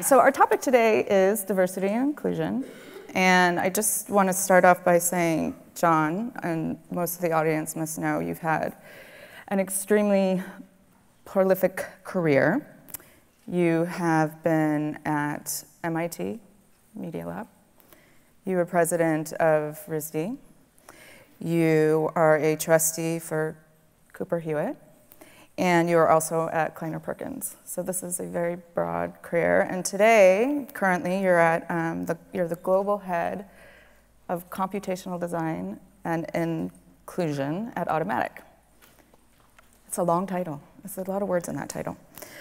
So our topic today is diversity and inclusion. And I just want to start off by saying, John, and most of the audience must know, you've had an extremely prolific career. You have been at MIT Media Lab. You were president of RISD. You are a trustee for Cooper Hewitt. And you are also at Kleiner Perkins. So this is a very broad career. And today, currently, you're the global head of computational design and inclusion at Automattic. It's a long title. There's a lot of words in that title.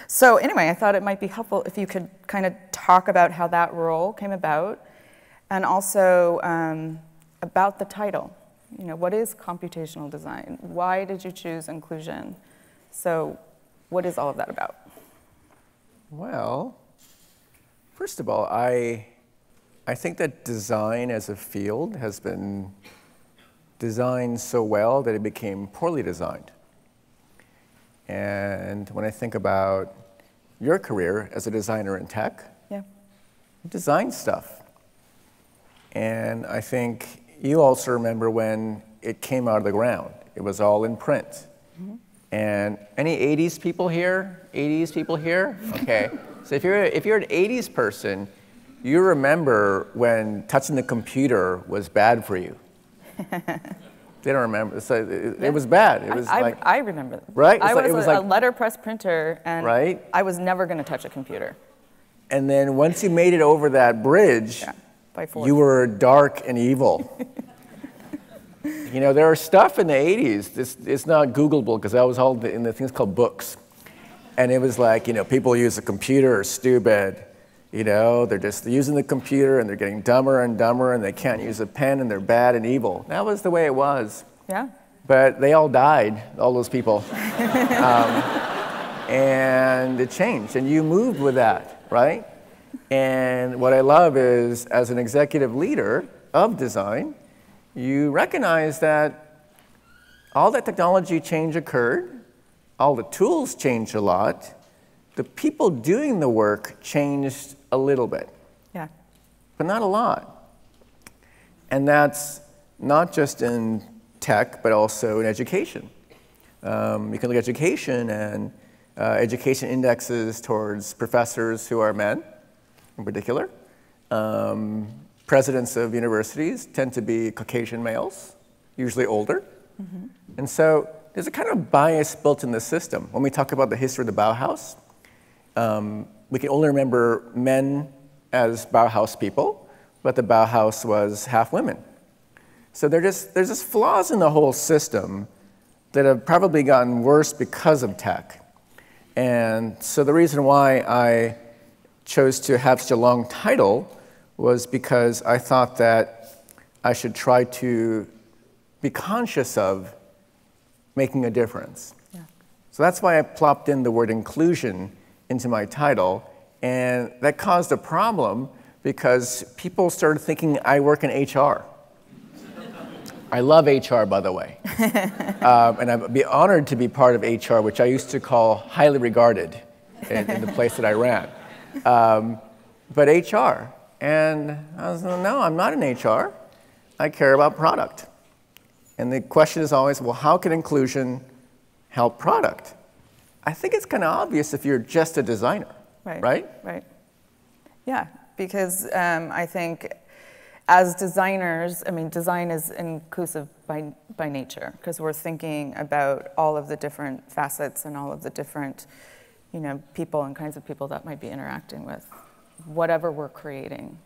So anyway, I thought it might be helpful if you could kind of talk about how that role came about, and also about the title. You know, what is computational design? Why did you choose inclusion? So what is all of that about? Well, first of all, I think that design as a field has been designed so well that it became poorly designed. And when I think about your career as a designer in tech, you design stuff. And I think you also remember when it came out of the ground. It was all in print. Mm-hmm. And any 80s people here? 80s people here? Okay. So if you're an 80s person, you remember when touching the computer was bad for you. They don't remember. So it was bad. It was I remember. Right? I was a letterpress printer, and right? I was never going to touch a computer. And then once you made it over that bridge, by force, you were dark and evil. You know, there are stuff in the 80s, it's not Googleable, because that was all in the things called books. And it was like, you know, people use a computer are stupid. You know, they're just using the computer and they're getting dumber and dumber and they can't use a pen and they're bad and evil. That was the way it was. Yeah. But they all died, all those people. And it changed, and you moved with that, right? And what I love is, as an executive leader of design, you recognize that all that technology change occurred, all the tools changed a lot, the people doing the work changed a little bit. Yeah. But not a lot. And that's not just in tech, but also in education. You can look at education, and education indexes towards professors who are men, in particular. Presidents of universities tend to be Caucasian males, usually older. Mm-hmm. And so there's a kind of bias built in the system. When we talk about the history of the Bauhaus, we can only remember men as Bauhaus people, but the Bauhaus was half women. So there's just flaws in the whole system that have probably gotten worse because of tech. And so the reason why I chose to have such a long title was because I thought that I should try to be conscious of making a difference. Yeah. So that's why I plopped in the word inclusion into my title, and that caused a problem because people started thinking I work in HR. I love HR, by the way. And I'd be honored to be part of HR, which I used to call highly regarded in the place that I ran. But HR. And I was like, no, I'm not in HR. I care about product. And the question is always, well, how can inclusion help product? I think it's kind of obvious if you're just a designer, right? Right. Yeah, because I think as designers, I mean, design is inclusive by nature, because we're thinking about all of the different facets and all of the different, you know, people and kinds of people that might be interacting with whatever we're creating.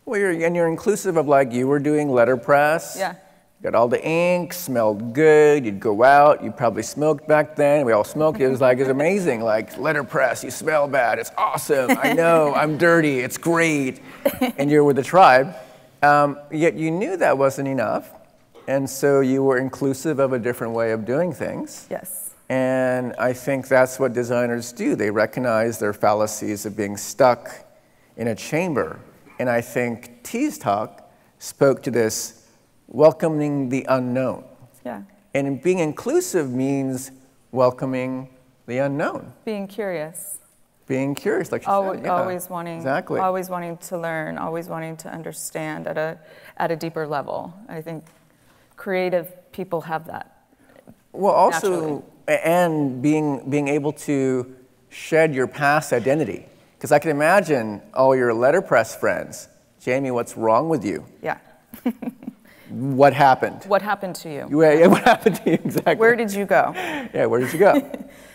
Well, you're inclusive of, like, you were doing letterpress. Yeah. Got all the ink, smelled good, you'd go out, you probably smoked back then, we all smoked, it was amazing, like letterpress, you smell bad, it's awesome, I know, I'm dirty, it's great, and you're with the tribe. Yet you knew that wasn't enough, and so you were inclusive of a different way of doing things. Yes. And I think that's what designers do. They recognize their fallacies of being stuck in a chamber. And I think T's talk spoke to this welcoming the unknown. Yeah. And being inclusive means welcoming the unknown. Being curious. Being curious, like she said. Yeah, always wanting, exactly. always wanting to learn, always wanting to understand at a deeper level. I think creative people have that. Well, also, naturally. and being able to shed your past identity. Because I can imagine all your letterpress friends, Jamie, what's wrong with you? Yeah. What happened? What happened to you? Yeah, what happened to you, exactly. Where did you go? Yeah, where did you go,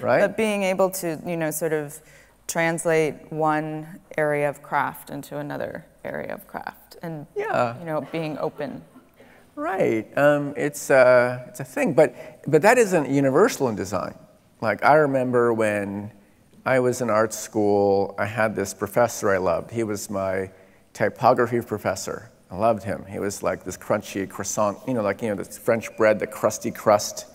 right? But being able to, sort of translate one area of craft into another area of craft, and being open. Right. It's a thing, but that isn't universal in design. Like I remember when I was in art school, I had this professor I loved. He was my typography professor. I loved him. He was like this crunchy croissant, this French bread, the crusty crust.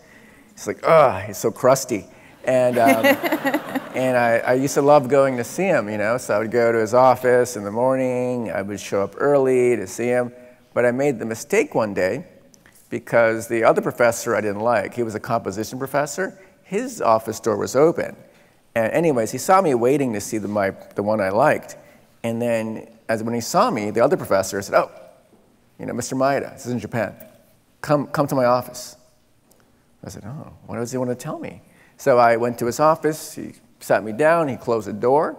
He's like, he's so crusty. And and I used to love going to see him, So I would go to his office in the morning. I would show up early to see him. But I made the mistake one day because the other professor I didn't like, he was a composition professor, his office door was open. And anyways, he saw me waiting to see the one I liked. And then when he saw me, the other professor said, Mr. Maeda, this is in Japan, come to my office. I said, what does he want to tell me? So I went to his office, he sat me down, he closed the door,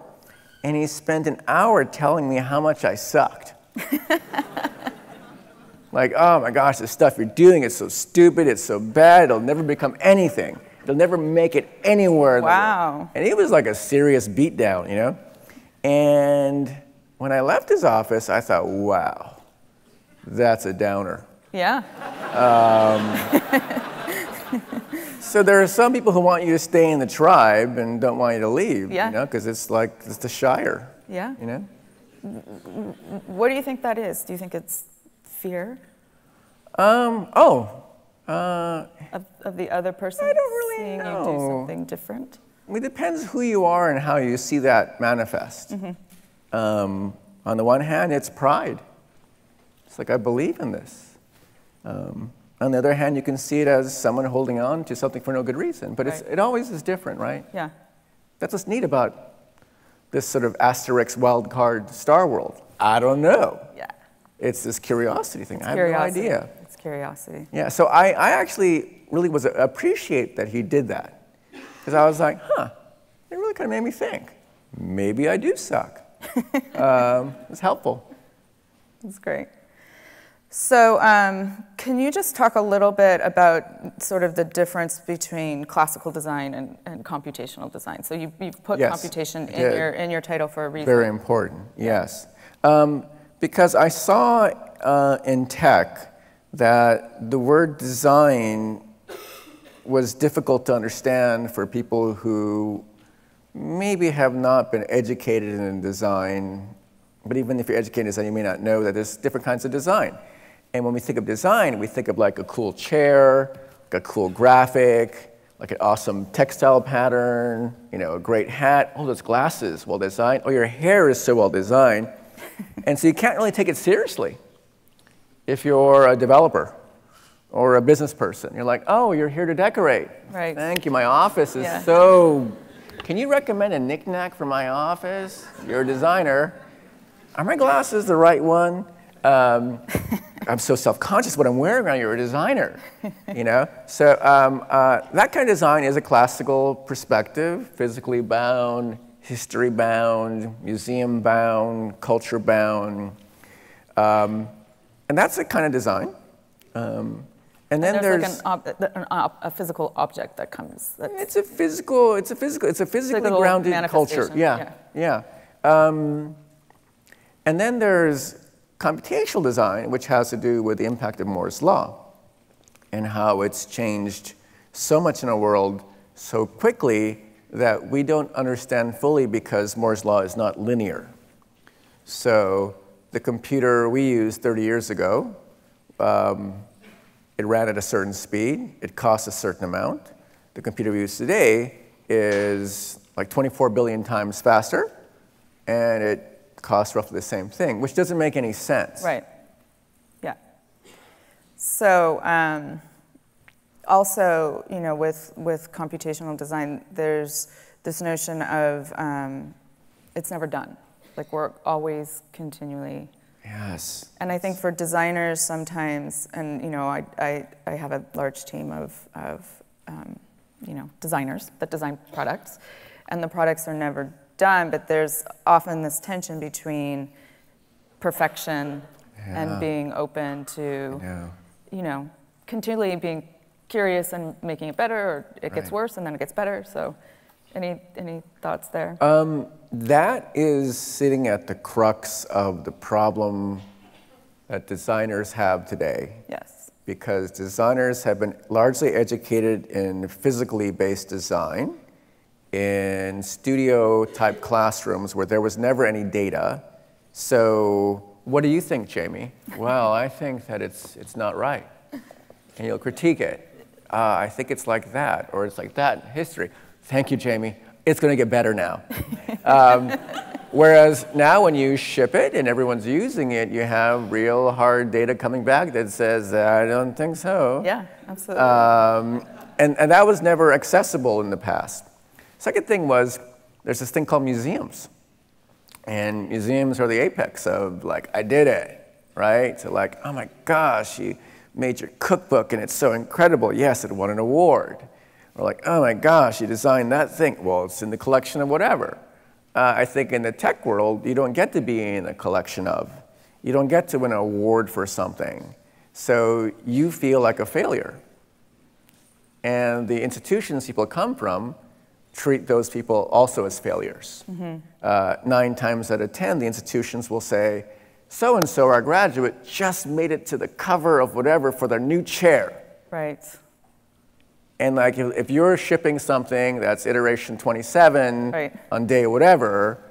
and he spent an hour telling me how much I sucked. Like, oh my gosh, the stuff you're doing is so stupid, it's so bad, it'll never become anything. It'll never make it anywhere. Wow. And it was like a serious beatdown, And when I left his office, I thought, wow, that's a downer. Yeah. So there are some people who want you to stay in the tribe and don't want you to leave, because it's the Shire. Yeah. What do you think that is? Do you think it's fear? Of the other person I don't really seeing know. you do something different? It depends who you are and how you see that manifest. On the one hand, it's pride. It's like, I believe in this. On the other hand, you can see it as someone holding on to something for no good reason. But right. it always is different, right? Yeah. That's what's neat about this sort of asterisk wild card star world. I don't know. Yeah. It's this curiosity thing. I have no idea. It's curiosity. Yeah, so I actually really appreciate that he did that. Because I was like, it really kind of made me think. Maybe I do suck. It's helpful. That's great. So can you just talk a little bit about sort of the difference between classical design and computational design? So you've put computation in your title for a reason. Very important, yes. Because I saw in tech that the word design was difficult to understand for people who maybe have not been educated in design. But even if you're educated in design, you may not know that there's different kinds of design. And when we think of design, we think of like a cool chair, like a cool graphic, like an awesome textile pattern, a great hat. Oh, those glasses, well designed. Oh, your hair is so well designed. And so you can't really take it seriously if you're a developer or a business person. You're like, oh, you're here to decorate. Right. Thank you. My office is so... Can you recommend a knick-knack for my office? You're a designer. Are my glasses the right one? I'm so self-conscious what I'm wearing around. You're a designer, So that kind of design is a classical perspective, physically bound, history bound, museum bound, culture bound, and that's the kind of design. And then there's like a physical object that comes. It's a physically grounded culture. Yeah. And then there's computational design, which has to do with the impact of Moore's law and how it's changed so much in our world so quickly that we don't understand fully because Moore's law is not linear. So the computer we used 30 years ago, it ran at a certain speed, it cost a certain amount. The computer we use today is like 24 billion times faster, and it costs roughly the same thing, which doesn't make any sense. Right. Yeah. So also, with computational design, there's this notion of it's never done. Like we're always continually. Yes. And I think for designers sometimes, and you know, I have a large team of you know, designers that design products, and the products are never done, but there's often this tension between perfection and being open to, you know, continually being curious and making it better, or it gets worse and then it gets better. So any thoughts there? That is sitting at the crux of the problem that designers have today. Yes. Because designers have been largely educated in physically based design, in studio-type classrooms where there was never any data. So what do you think, Jamie? Well, I think that it's not right. And you'll critique it. I think it's like that, or it's like that in history. Thank you, Jamie. It's going to get better now. Whereas now when you ship it and everyone's using it, you have real hard data coming back that says, I don't think so. Yeah, absolutely. And that was never accessible in the past. Second thing was, there's this thing called museums. And museums are the apex of like, I did it, right? So like, oh my gosh, you made your cookbook and it's so incredible. Yes, it won an award. Or like, oh my gosh, you designed that thing. Well, it's in the collection of whatever. I think in the tech world, you don't get to be in a collection of. You don't get to win an award for something. So you feel like a failure. And the institutions people come from treat those people also as failures. 9 times out of 10, the institutions will say, so-and-so, our graduate, just made it to the cover of whatever for their new chair. Right. And like, if you're shipping something that's iteration 27 on day whatever,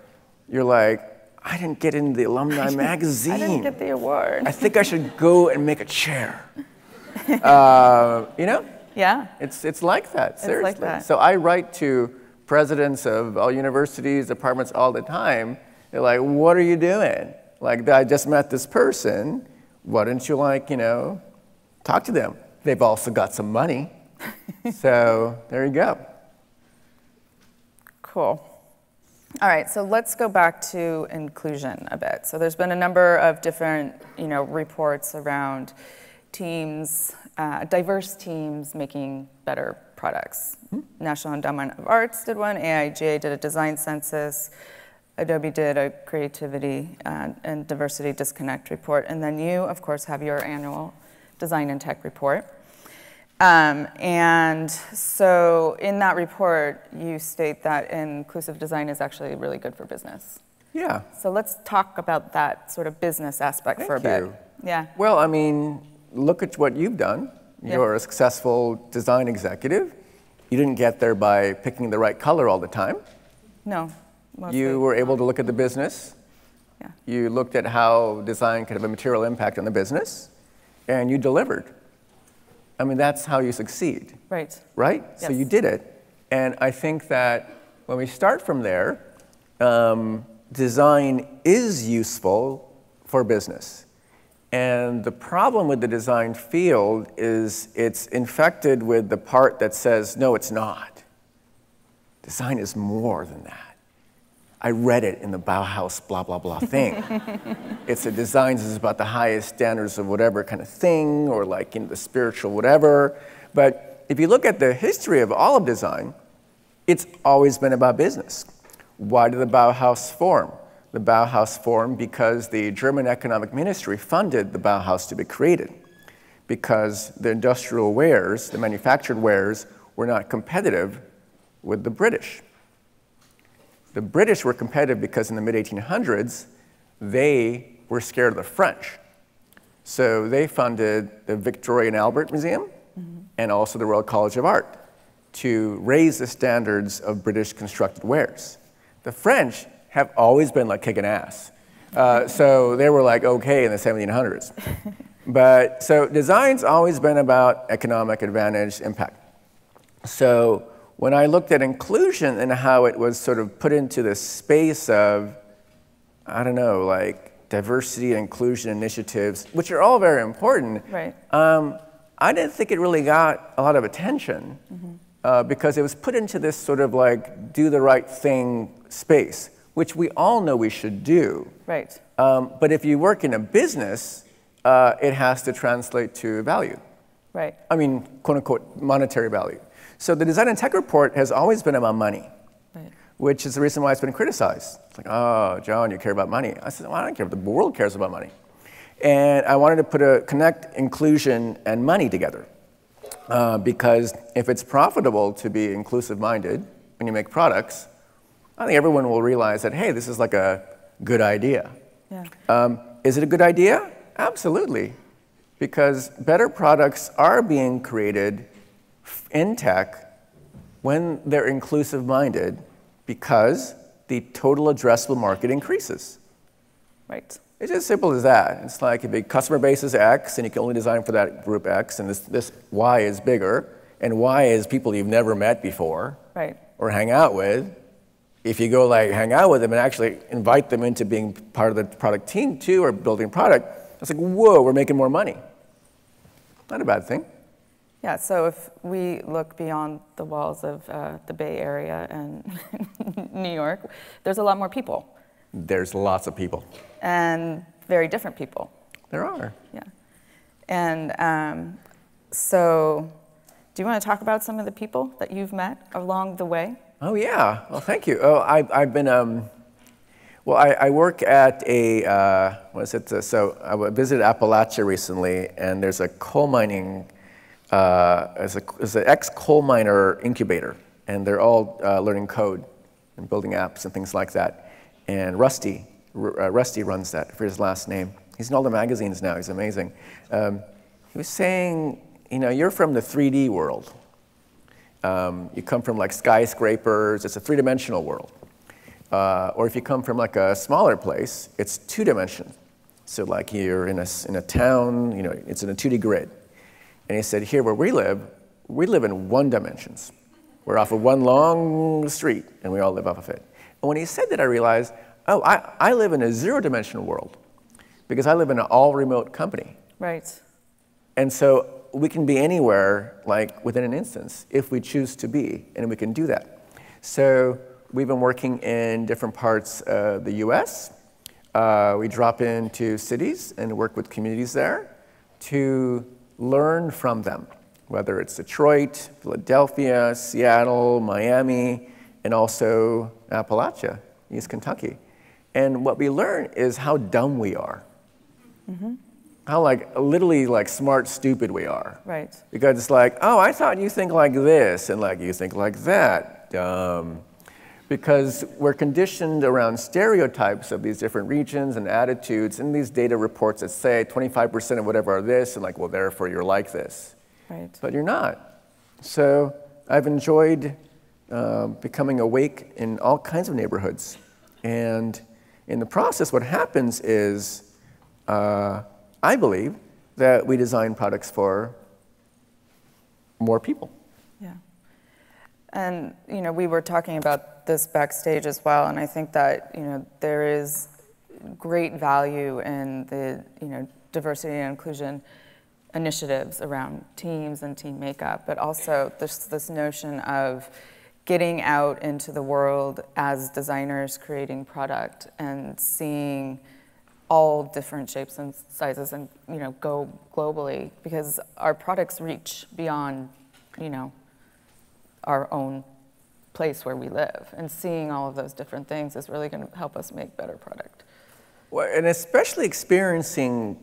you're like, I didn't get in the alumni magazine. I didn't get the award. I think I should go and make a chair. You know? Yeah. It's like that, seriously. It's like that. So I write to presidents of all universities, departments all the time. They're like, what are you doing? Like, I just met this person. Why don't you, like, you know, talk to them? They've also got some money. So there you go. Cool. All right, so let's go back to inclusion a bit. So there's been a number of different, you know, reports around teams, diverse teams making better products. National Endowment of Arts did one, AIGA did a design census, Adobe did a creativity and diversity disconnect report, and then you, of course, have your annual design and tech report. And so in that report, you state that inclusive design is actually really good for business. Yeah. So let's talk about that sort of business aspect for a bit. Thank you. Yeah. Well, I mean, look at what you've done. You're a successful design executive. You didn't get there by picking the right color all the time. No. Mostly. You were able to look at the business. Yeah. You looked at how design could have a material impact on the business, and you delivered. I mean, that's how you succeed. Right? Yes. So you did it. And I think that when we start from there, design is useful for business. And the problem with the design field is it's infected with the part that says, no, it's not. Design is more than that. I read it in the Bauhaus blah, blah, blah thing. It's a design is about the highest standards of whatever kind of thing, or like in the spiritual whatever. But if you look at the history of all of design, it's always been about business. Why did the Bauhaus form? The Bauhaus formed because the German economic ministry funded the Bauhaus to be created, because the industrial wares, the manufactured wares, were not competitive with the British. The British were competitive because in the mid-1800s, they were scared of the French. So they funded the Victoria and Albert Museum and also the Royal College of Art to raise the standards of British constructed wares. The French have always been like kicking ass. So they were like okay in the 1700s. But so design's always been about economic advantage, impact. So when I looked at inclusion and how it was sort of put into the space of, I don't know, like diversity and inclusion initiatives, which are all very important, I didn't think it really got a lot of attention because it was put into this sort of like do the right thing space, which we all know we should do. Right. But if you work in a business, it has to translate to value. Right. I mean, quote unquote, monetary value. So the design and tech report has always been about money, Right. which is the reason why it's been criticized. It's like, oh, John, you care about money. I said, well, I don't care if the world cares about money. And I wanted to connect inclusion and money together. Because if it's profitable to be inclusive-minded when you make products, I think everyone will realize that, hey, this is like a good idea. Yeah. Is it a good idea? Absolutely. Because better products are being created in tech when they're inclusive-minded because the total addressable market increases. Right. It's as simple as that. It's like if a customer base is X and you can only design for that group X, and this Y is bigger, and Y is people you've never met before Right. or hang out with. If you go like hang out with them and actually invite them into being part of the product team too, or building product, it's like, whoa, we're making more money. Not a bad thing. Yeah, so if we look beyond the walls of the Bay Area and New York, there's a lot more people. There's lots of people. And very different people. There are. Yeah. And so do you want to talk about some of the people that you've met along the way? Oh, yeah. Well, thank you. Oh, I've been, well, I work at a, what is it? So I visited Appalachia recently, and there's a coal mining, there's an ex-coal miner incubator, and they're all learning code and building apps and things like that. And Rusty runs that, for his last name. He's in all the magazines now, he's amazing. He was saying, you know, you're from the 3D world. You come from like skyscrapers, it's a three-dimensional world. Or if you come from like a smaller place, it's two-dimensional. So like you're in a town, you know, it's in a 2D grid. And he said, here where we live in one dimensions. We're off of one long street, and we all live off of it. And when he said that, I realized, oh, I live in a zero-dimensional world because I live in an all-remote company. Right. And so we can be anywhere, like within an instance, if we choose to be, and we can do that. So we've been working in different parts of the US. We drop into cities and work with communities there to learn from them, whether it's Detroit, Philadelphia, Seattle, Miami, and also Appalachia, East Kentucky. And what we learn is how dumb we are. Mm-hmm. How like literally like smart, stupid we are. Right. Because it's like, oh, I thought you think like this, and like you think like that. Dumb. Because we're conditioned around stereotypes of these different regions and attitudes, and these data reports that say 25% of whatever are this, and like, well, therefore you're like this. Right. But you're not. So I've enjoyed becoming awake in all kinds of neighborhoods. And in the process, what happens is, I believe, that we design products for more people. Yeah. And, you know, we were talking about this backstage as well, and I think that, you know, there is great value in the, you know, diversity and inclusion initiatives around teams and team makeup, but also there's this notion of getting out into the world as designers creating product and seeing all different shapes and sizes and, you know, go globally, because our products reach beyond, you know, our own place where we live, and seeing all of those different things is really going to help us make better product. Well, and especially experiencing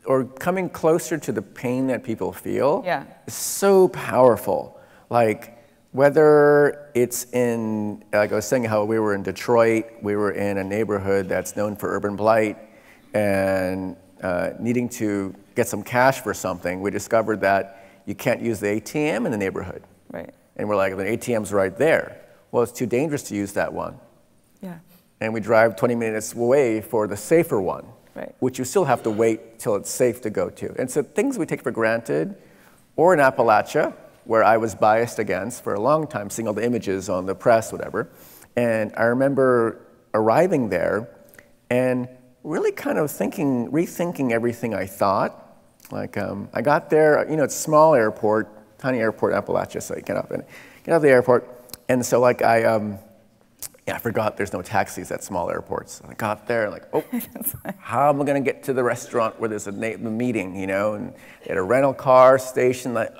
or coming closer to the pain that people feel is so powerful. Like, whether it's in, like I was saying how we were in Detroit, we were in a neighborhood that's known for urban blight, and needing to get some cash for something, we discovered that you can't use the ATM in the neighborhood. Right. And we're like, the ATM's right there. Well, it's too dangerous to use that one. Yeah. And we drive 20 minutes away for the safer one, which you still have to wait till it's safe to go to. And so things we take for granted, or in Appalachia, where I was biased against for a long time, seeing all the images on the press, whatever. And I remember arriving there and really kind of rethinking everything I thought. Like, I got there, you know, it's a small airport, tiny airport in Appalachia, so you get out of the airport. And so like I Yeah, I forgot there's no taxis at small airports. I got there, like, oh, how am I going to get to the restaurant where there's a meeting, you know? And they had a rental car station, like,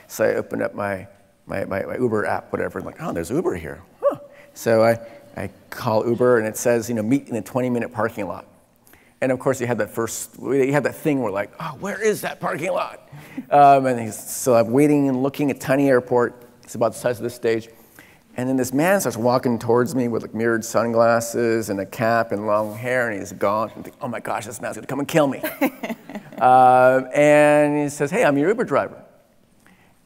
So I opened up my Uber app, whatever, and like, oh, there's Uber here. Huh. So I call Uber, and it says, you know, meet in a 20-minute parking lot. And of course, you had that thing where like, oh, where is that parking lot? So I'm waiting and looking at a tiny airport. It's about the size of this stage. And then this man starts walking towards me with like mirrored sunglasses and a cap and long hair, and he's gone. I think, oh my gosh, this man's gonna come and kill me. And he says, hey, I'm your Uber driver.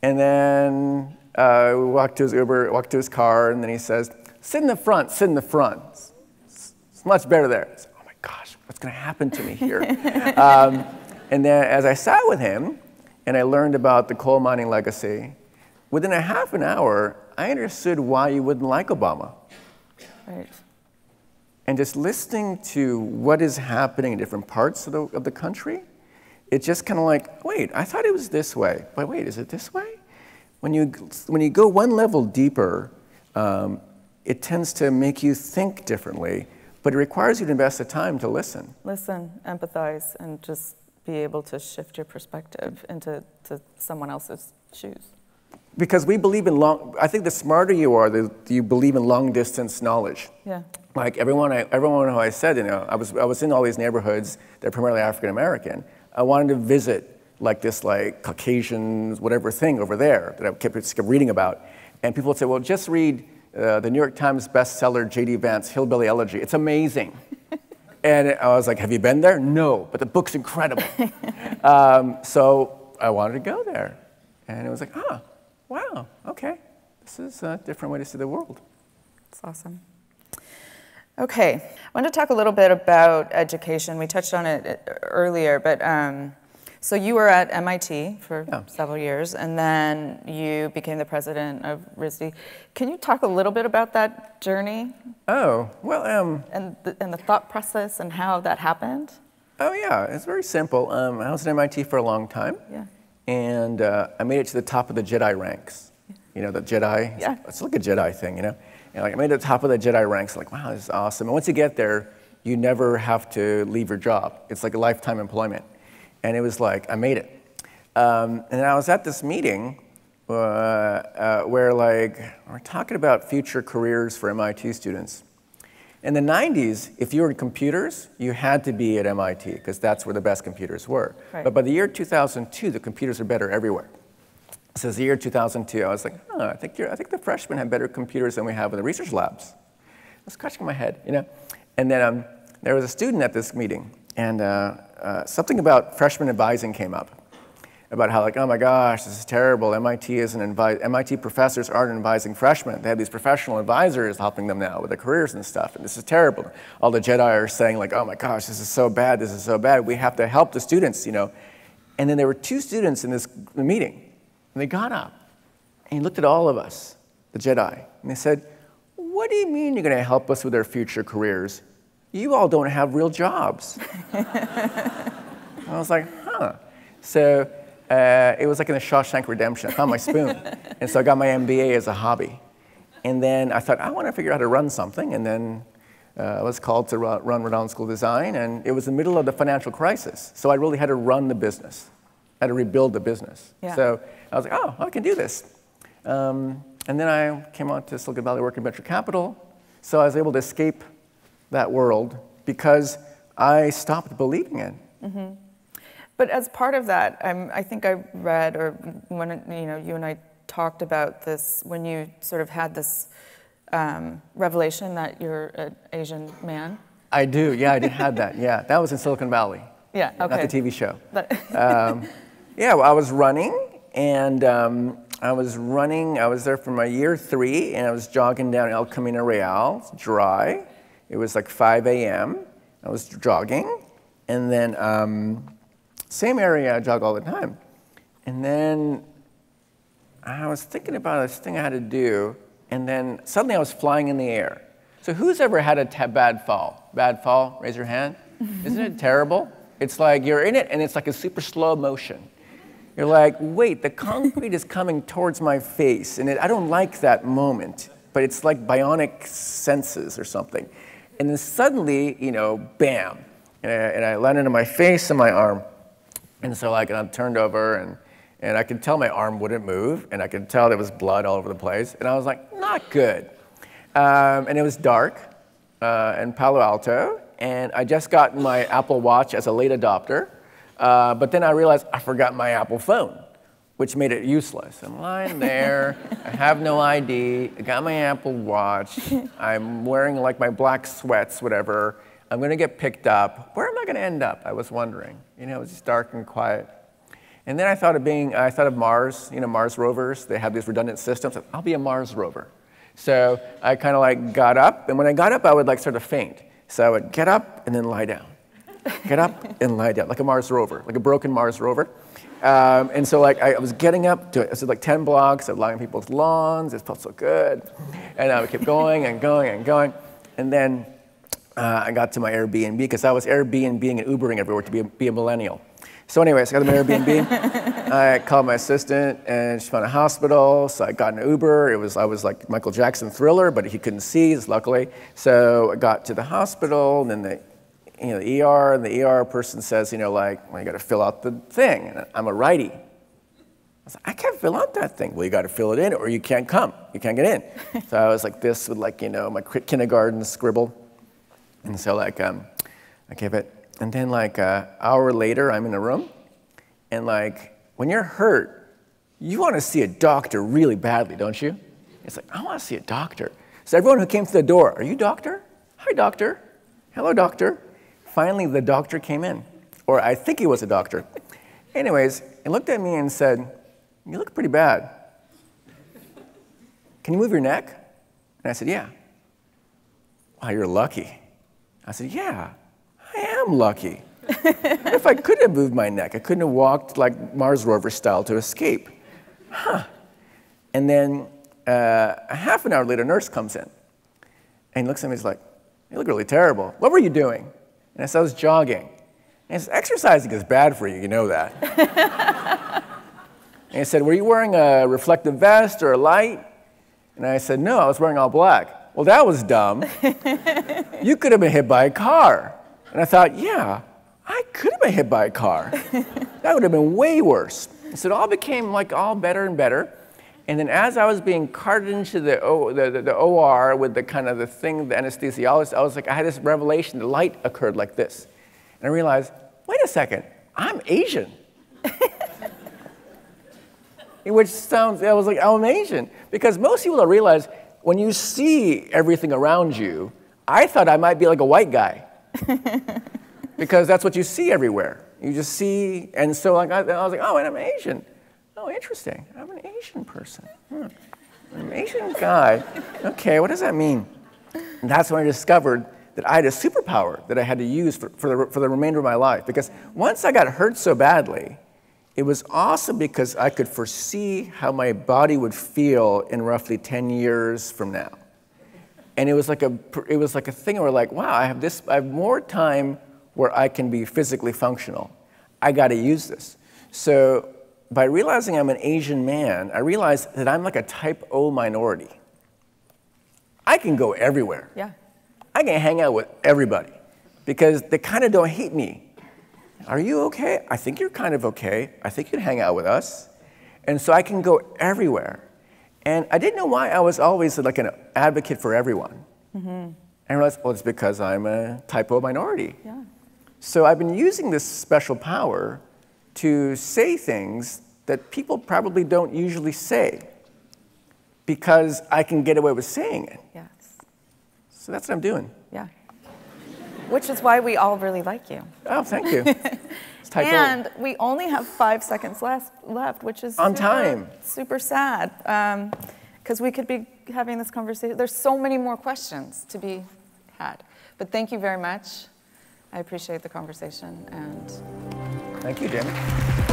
And then we walk to his car, and then he says, sit in the front, sit in the front. It's much better there. I said, oh my gosh, what's gonna happen to me here? And then as I sat with him, and I learned about the coal mining legacy, within a half an hour, I understood why you wouldn't like Obama. Right. And just listening to what is happening in different parts of the country, it's just kind of like, wait, I thought it was this way, but wait, is it this way? When you go one level deeper, it tends to make you think differently, but it requires you to invest the time to listen. Listen, empathize, and just be able to shift your perspective into someone else's shoes. Because we believe in I think the smarter you are, you believe in long distance knowledge. Yeah. Like everyone who I said, you know, I was in all these neighborhoods that are primarily African American. I wanted to visit like this like Caucasian whatever thing over there that I kept reading about. And people would say, well, just read the New York Times bestseller J.D. Vance, Hillbilly Elegy. It's amazing. And I was like, have you been there? No, but the book's incredible. So I wanted to go there. And it was like, ah. Wow, okay. This is a different way to see the world. That's awesome. Okay, I want to talk a little bit about education. We touched on it earlier, but so you were at MIT for several years, and then you became the president of RISD. Can you talk a little bit about that journey? Oh, well, and the thought process and how that happened? Oh yeah, it's very simple. I was at MIT for a long time. Yeah. And I made it to the top of the Jedi ranks. You know, the Jedi, yeah. It's like a Jedi thing, you know? And like I made it to the top of the Jedi ranks, like, wow, this is awesome. And once you get there, you never have to leave your job. It's like a lifetime employment. And it was like, I made it. And I was at this meeting where like, we're talking about future careers for MIT students. In the 90s, if you were in computers, you had to be at MIT because that's where the best computers were. Right. But by the year 2002, the computers are better everywhere. So the year 2002, I was like, oh, I think the freshmen have better computers than we have in the research labs. I was scratching my head, you know? And then there was a student at this meeting, and something about freshman advising came up. About how like, oh my gosh, this is terrible. MIT professors aren't advising freshmen. They have these professional advisors helping them now with their careers and stuff, and this is terrible. All the Jedi are saying like, oh my gosh, this is so bad, this is so bad. We have to help the students, you know. And then there were two students in this meeting, and they got up, and he looked at all of us, the Jedi, and they said, what do you mean you're gonna help us with our future careers? You all don't have real jobs. I was like, huh. So, it was like in the Shawshank Redemption. I found my spoon. And so I got my MBA as a hobby. And then I thought, I want to figure out how to run something. And then I was called to run Rhode Island School of Design. And it was the middle of the financial crisis. So I really had to run the business. I had to rebuild the business. Yeah. So I was like, oh, I can do this. And then I came on to Silicon Valley working venture capital. So I was able to escape that world because I stopped believing it. Mm-hmm. But as part of that, I think I read, or when you and I talked about this, when you sort of had this revelation that you're an Asian man. I do, yeah, I did have that, yeah. That was in Silicon Valley. Yeah, okay. Not the TV show. Yeah, well, I was running, and I was there for my year 3, and I was jogging down El Camino Real, it's dry. It was like 5 a.m. I was jogging, and then same area I jog all the time. And then I was thinking about this thing I had to do, and then suddenly I was flying in the air. So who's ever had a bad fall? Bad fall, raise your hand. Isn't it terrible? It's like you're in it, and it's like a super slow motion. You're like, wait, the concrete is coming towards my face, and I don't like that moment. but it's like bionic senses or something. And then suddenly, you know, bam, and I landed on my face and my arm. And so like, I turned over, and I could tell my arm wouldn't move, and I could tell there was blood all over the place. And I was like, not good. And it was dark in Palo Alto, and I just got my Apple Watch as a late adopter. But then I realized I forgot my Apple phone, which made it useless. I'm lying there, I have no ID, I got my Apple Watch, I'm wearing like my black sweats, whatever. I'm gonna get picked up. Where am I gonna end up? I was wondering. You know, it was just dark and quiet. And then I thought of Mars, you know, Mars rovers, they have these redundant systems. I'll be a Mars rover. So I kind of like got up, and when I got up, I would like sort of faint. So I would get up and then lie down. Get up and lie down, like a Mars rover, like a broken Mars rover. And so like I was getting up to it. I said like 10 blocks, I'd lie on people's lawns, it felt so good. And I would keep going and going and going. And then I got to my Airbnb, because I was Airbnb-ing and Ubering everywhere to be a millennial. So anyways, I got to my Airbnb. I called my assistant, and she found a hospital. So I got an Uber. I was like Michael Jackson Thriller, but he couldn't see, luckily. So I got to the hospital, and then the ER, and the ER person says, you know, like, well, you got to fill out the thing. And I'm a righty. I was like, I can't fill out that thing. Well, you got to fill it in, or you can't come. You can't get in. So I was like this with like, you know, my kindergarten scribble. And so like, I gave it. And then like an hour later, I'm in a room. And like, when you're hurt, you want to see a doctor really badly, don't you? It's like, I want to see a doctor. So everyone who came to the door, are you doctor? Hi, doctor. Hello, doctor. Finally, the doctor came in. Or I think he was a doctor. Anyways, he looked at me and said, you look pretty bad. Can you move your neck? And I said, yeah. Wow, you're lucky. I said, yeah, I am lucky. What if I couldn't have moved my neck? I couldn't have walked like Mars rover style to escape. Huh. And then a half an hour later, a nurse comes in. And he looks at me and he's like, you look really terrible. What were you doing? And I said, I was jogging. And he said, exercising is bad for you, you know that. And he said, were you wearing a reflective vest or a light? And I said, no, I was wearing all black. Well, that was dumb. You could have been hit by a car. And I thought, yeah, I could have been hit by a car. That would have been way worse. So it all became like all better and better. And then as I was being carted into the OR with the kind of the thing, the anesthesiologist, I was like, I had this revelation, the light occurred like this. And I realized, wait a second, I'm Asian. Which sounds, I was like, I'm Asian. Because most people don't realize, when you see everything around you, I thought I might be like a white guy. Because that's what you see everywhere. You just see, and so like, I was like, oh, and I'm Asian. Oh, interesting. I'm an Asian person. I'm an Asian guy. Okay, what does that mean? And that's when I discovered that I had a superpower that I had to use for the remainder of my life. Because once I got hurt so badly, it was awesome because I could foresee how my body would feel in roughly 10 years from now. And it was like a thing where like, wow, I have more time where I can be physically functional. I got to use this. So by realizing I'm an Asian man, I realized that I'm like a type O minority. I can go everywhere. Yeah. I can hang out with everybody because they kind of don't hate me. Are you okay? I think you're kind of okay. I think you'd hang out with us. And so I can go everywhere. And I didn't know why I was always like an advocate for everyone. Mm-hmm. And I realized, well, it's because I'm a type O minority. Yeah. So I've been using this special power to say things that people probably don't usually say because I can get away with saying it. Yes. So that's what I'm doing. Yeah. Which is why we all really like you. Oh, thank you. And we only have 5 seconds left, which is on time. Super sad, because we could be having this conversation. There's so many more questions to be had. But thank you very much. I appreciate the conversation. And thank you, Jamie.